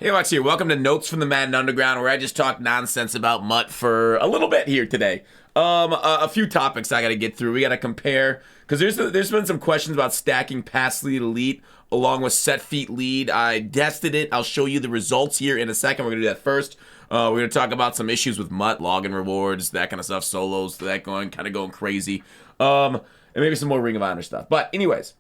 Hey, Lex here. Welcome to Notes from the Madden Underground, where I just talk nonsense about Mutt for a little bit here today. A few topics I got to get through. We got to compare, because there's been some questions about stacking pass lead elite along with set feet lead. I tested it. I'll show you the results here in a second. We're going to do that first. We're going to talk about some issues with Mutt, login rewards, that kind of stuff, solos, that kind of going crazy. And maybe some more Ring of Honor stuff. But anyways,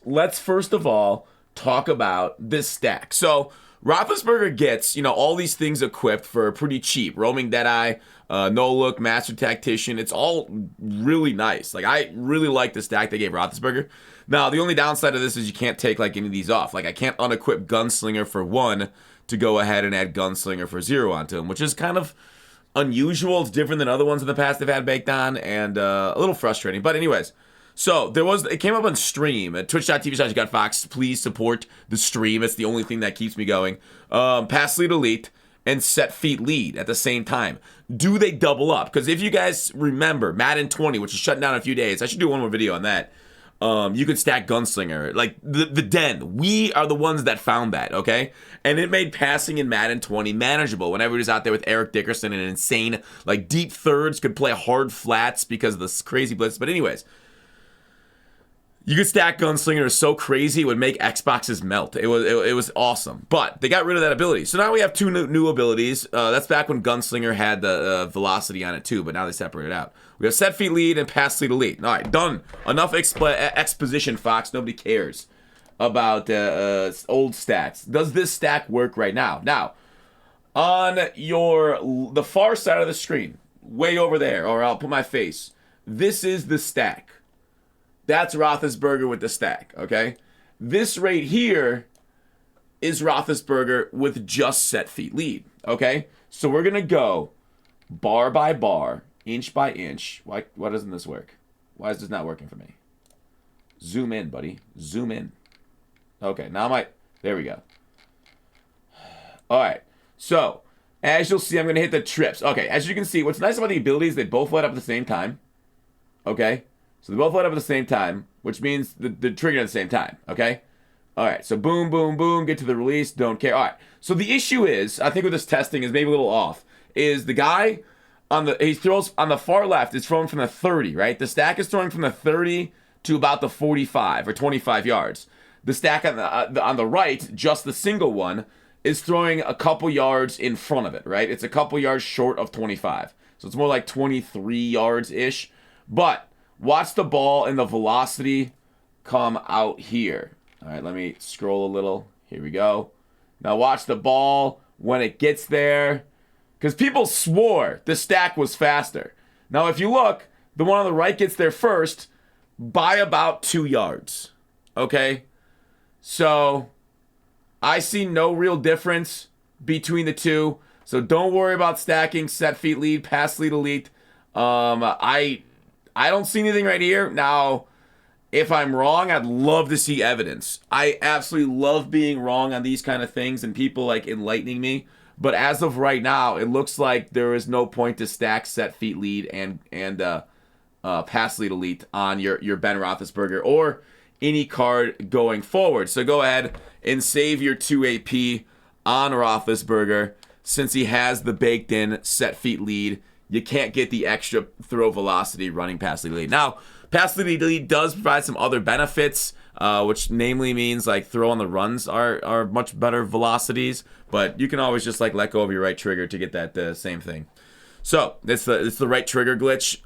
let's first of all talk about this stack. So Roethlisberger gets, all these things equipped for pretty cheap. Roaming Deadeye, No Look, Master Tactician. It's all really nice. Like, I really like the stack they gave Roethlisberger. Now, the only downside of this is you can't take, any of these off. Like, I can't unequip Gunslinger for 1 to go ahead and add Gunslinger for 0 onto him, which is kind of unusual. It's different than other ones in the past they've had baked on, and a little frustrating. But anyways, so it came up on stream at twitch.tv/GutFox. Please support the stream. It's the only thing that keeps me going. Pass lead elite and set feet lead at the same time. Do they double up? Because if you guys remember Madden 20, which is shutting down in a few days, I should do one more video on that. You could stack Gunslinger, like the Den. We are the ones that found that, okay? And it made passing in Madden 20 manageable. Whenever he was out there with Eric Dickerson and insane, deep thirds, could play hard flats because of this crazy blitz. But anyways, you could stack Gunslinger. It was so crazy, it would make Xboxes melt. It was awesome. But they got rid of that ability. So now we have two new abilities. That's back when Gunslinger had the velocity on it too, but now they separate it out. We have set feet lead and pass lead elite. All right, done. Enough exposition, Fox. Nobody cares about old stats. Does this stack work right now? Now, on the far side of the screen, way over there, or I'll put my face, this is the stack. That's Roethlisberger with the stack, okay? This right here is Roethlisberger with just set feet lead, okay? So we're going to go bar by bar, inch by inch. Why doesn't this work? Why is this not working for me? Zoom in, buddy. Zoom in. Okay, now there we go. All right, so as you'll see, I'm going to hit the trips. Okay, as you can see, what's nice about the abilities, they both light up at the same time, okay? So they both light up at the same time, which means they're triggered at the same time, okay? All right, so boom, boom, boom, get to the release, don't care. All right, so the issue is, I think with this testing is maybe a little off, is the guy he throws on the far left is throwing from the 30, right? The stack is throwing from the 30 to about the 45 or 25 yards. The stack on the right, just the single one, is throwing a couple yards in front of it, right? It's a couple yards short of 25. So it's more like 23 yards-ish. But watch the ball and the velocity come out here. All right, let me scroll a little. Here we go. Now watch the ball when it gets there. Because people swore the stack was faster. Now if you look, the one on the right gets there first by about 2 yards. Okay? So I see no real difference between the two. So don't worry about stacking set feet lead, pass lead elite. I don't see anything right here. Now, if I'm wrong, I'd love to see evidence. I absolutely love being wrong on these kind of things and people enlightening me. But as of right now, it looks like there is no point to stack set feet lead and pass lead elite on your Ben Roethlisberger or any card going forward. So go ahead and save your 2 AP on Roethlisberger since he has the baked in set feet lead. You can't get the extra throw velocity running pass lead elite. Now, pass lead elite does provide some other benefits, which namely means throw on the runs are much better velocities, but you can always just let go of your right trigger to get that same thing. So it's the right trigger glitch.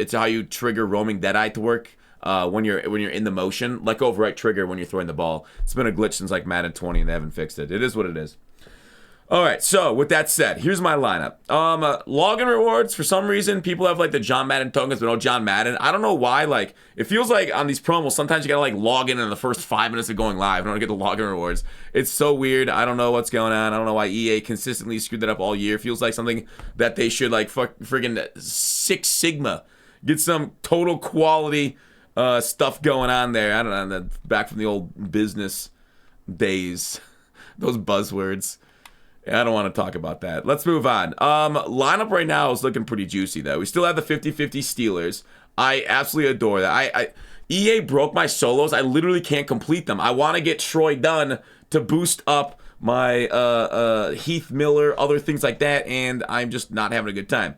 It's how you trigger roaming Deadeye to work. When you're in the motion, let go of right trigger when you're throwing the ball. It's been a glitch since Madden 20 and they haven't fixed it. It is what it is. All right, so with that said, here's my lineup. Login rewards, for some reason, people have the John Madden tokens, but no John Madden. I don't know why. It feels like on these promos, sometimes you gotta log in the first 5 minutes of going live in order to get the login rewards. It's so weird. I don't know what's going on. I don't know why EA consistently screwed that up all year. It feels like something that they should friggin' Six Sigma. Get some total quality stuff going on there. I don't know, back from the old business days. Those buzzwords. I don't want to talk about that. Let's move on. Lineup right now is looking pretty juicy, though. We still have the 50-50 Steelers. I absolutely adore that. EA broke my solos. I literally can't complete them. I want to get Troy done to boost up my Heath Miller, other things like that, and I'm just not having a good time.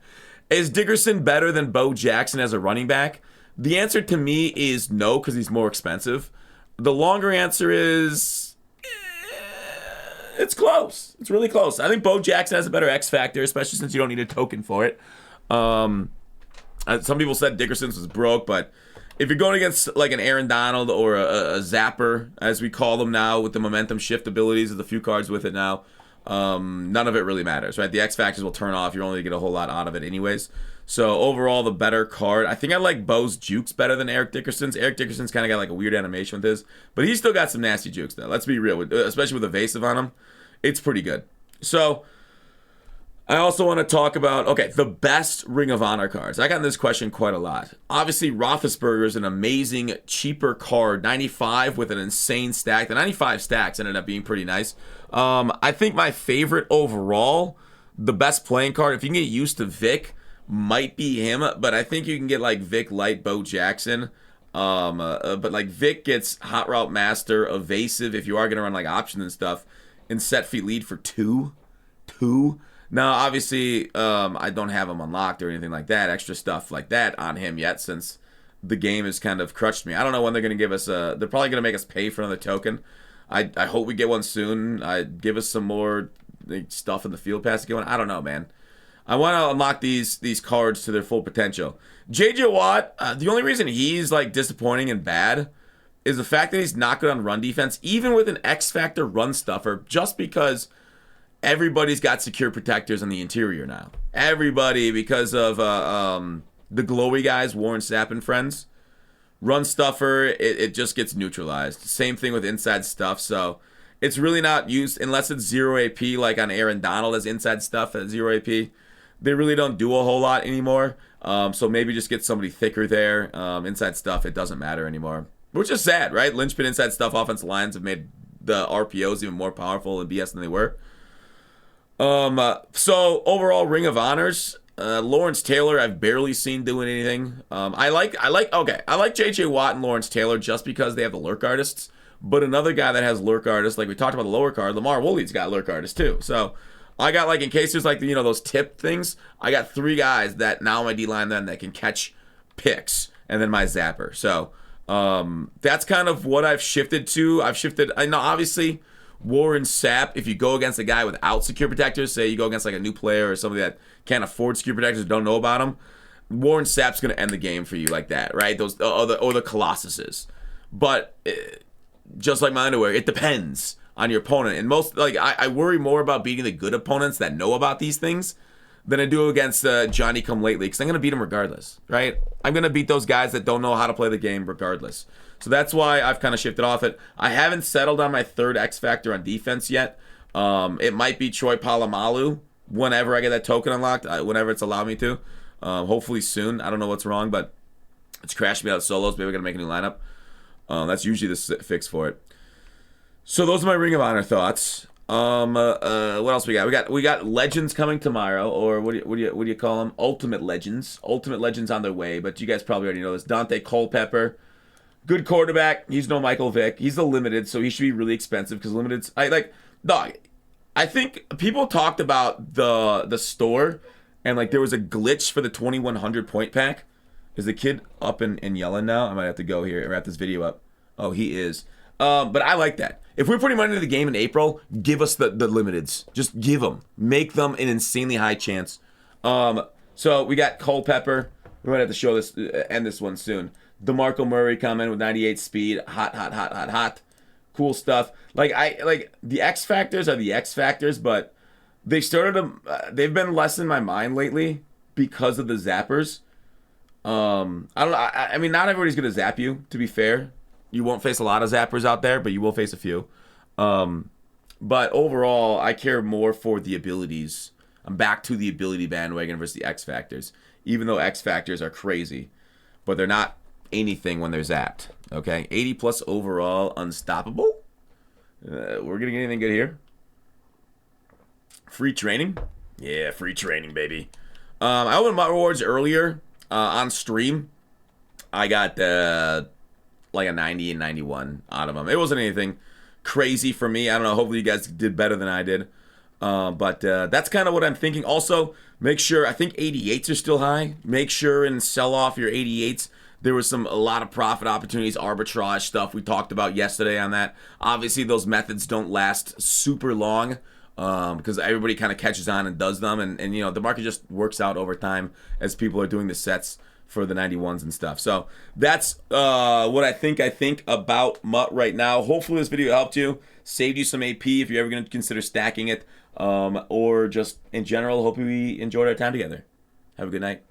Is Dickerson better than Bo Jackson as a running back? The answer to me is no, because he's more expensive. The longer answer is it's close. It's really close. I think Bo Jackson has a better X factor, especially since you don't need a token for it. Some people said Dickerson's was broke, but if you're going against like an Aaron Donald or a Zapper, as we call them now, with the momentum shift abilities of the few cards with it now, none of it really matters, right? The X factors will turn off. You're only going to get a whole lot out of it anyways. So overall, the better card. I think I like Bo's jukes better than Eric Dickerson's. Eric Dickerson's kind of got like a weird animation with his, but he's still got some nasty jukes though. Let's be real, especially with evasive on him. It's pretty good. So I also want to talk about, okay, the best Ring of Honor cards. I got this question quite a lot. Obviously, Roethlisberger is an amazing, cheaper card. 95 with an insane stack. The 95 stacks ended up being pretty nice. I think my favorite overall, the best playing card, if you can get used to Vic, might be him. But I think you can get like Vic Light, Bo Jackson. But like Vic gets Hot Route Master, Evasive, if you are going to run like options and stuff, and set feet lead for two. Now, obviously, I don't have him unlocked or anything like that, extra stuff like that on him yet, since the game has kind of crushed me. I don't know when they're going to give us they're probably going to make us pay for another token. I hope we get one soon. Give us some more stuff in the field pass to get one. I don't know, man. I want to unlock these cards to their full potential. J.J. Watt, the only reason he's like disappointing and bad is the fact that he's not good on run defense, even with an X-Factor run stuffer, just because everybody's got secure protectors on the interior now. Everybody, because of the glowy guys, Warren Sapp and friends. Run stuffer, it just gets neutralized. Same thing with inside stuff, so it's really not used unless it's 0 AP, like on Aaron Donald as inside stuff at 0 AP. They really don't do a whole lot anymore, so maybe just get somebody thicker there. Inside stuff, it doesn't matter anymore. Which is sad, right? Linchpin inside stuff offensive lines have made the RPOs even more powerful and BS than they were. So overall Ring of Honors, Lawrence Taylor I've barely seen doing anything. I like JJ Watt and Lawrence Taylor just because they have the lurk artists, but another guy that has lurk artists, like we talked about the lower card, Lamar Woolley's got lurk artists too. So I got, like, in case there's like those tip things, I got 3 guys that now my D-line then that can catch picks, and then my zapper. So that's kind of what I've shifted to. I know obviously Warren Sapp, if you go against a guy without secure protectors, say you go against like a new player or somebody that can't afford secure protectors, don't know about them, Warren Sapp's going to end the game for you like that, right? Those or the Colossuses. But just like my underwear, it depends on your opponent. And most, like, I worry more about beating the good opponents that know about these things than I do against Johnny come lately, because I'm going to beat them regardless, right? I'm going to beat those guys that don't know how to play the game regardless. So that's why I've kind of shifted off it. I haven't settled on my third X factor on defense yet. It might be Troy Polamalu whenever I get that token unlocked, whenever it's allowed me to. Hopefully soon. I don't know what's wrong, but it's crashing me out of solos. Maybe we're going to make a new lineup. That's usually the fix for it. So those are my Ring of Honor thoughts. What else we got? We got Legends coming tomorrow, or what do you call them? Ultimate Legends. Ultimate Legends on their way, but you guys probably already know this. Dante Culpepper. Good quarterback. He's no Michael Vick. He's a limited, so he should be really expensive because limited's. I think people talked about the store, and like there was a glitch for the 2100 point pack. Is the kid up and yelling now? I might have to go here and wrap this video up. Oh, he is. But I like that. If we're putting money into the game in April, give us the limiteds. Just give them. Make them an insanely high chance. So we got Culpepper. We might have to show this, end this one soon. DeMarco Murray coming with 98 speed. Hot. Cool stuff. Like the X factors are the X factors, but they've they've been less in my mind lately because of the zappers. I don't know. I mean, not everybody's gonna zap you. To be fair, you won't face a lot of zappers out there, but you will face a few. But overall, I care more for the abilities. I'm back to the ability bandwagon versus the X factors, even though X factors are crazy, but they're not anything when they're zapped. Okay, 80 plus overall, unstoppable. We're gonna get anything good here. Free training, yeah, free training, baby. I opened my rewards earlier on stream. I got like a 90 and 91 out of them. It wasn't anything crazy for me. I don't know. Hopefully you guys did better than I did. But that's kind of what I'm thinking. Also, make sure, I think 88s are still high. Make sure and sell off your 88s. There was a lot of profit opportunities, arbitrage stuff we talked about yesterday on that. Obviously, those methods don't last super long because everybody kind of catches on and does them. And, you know, the market just works out over time as people are doing the sets for the 91s and stuff. So that's what I think about MUT right now. Hopefully this video helped you, saved you some AP if you're ever going to consider stacking it, or just in general, hope we enjoyed our time together. Have a good night.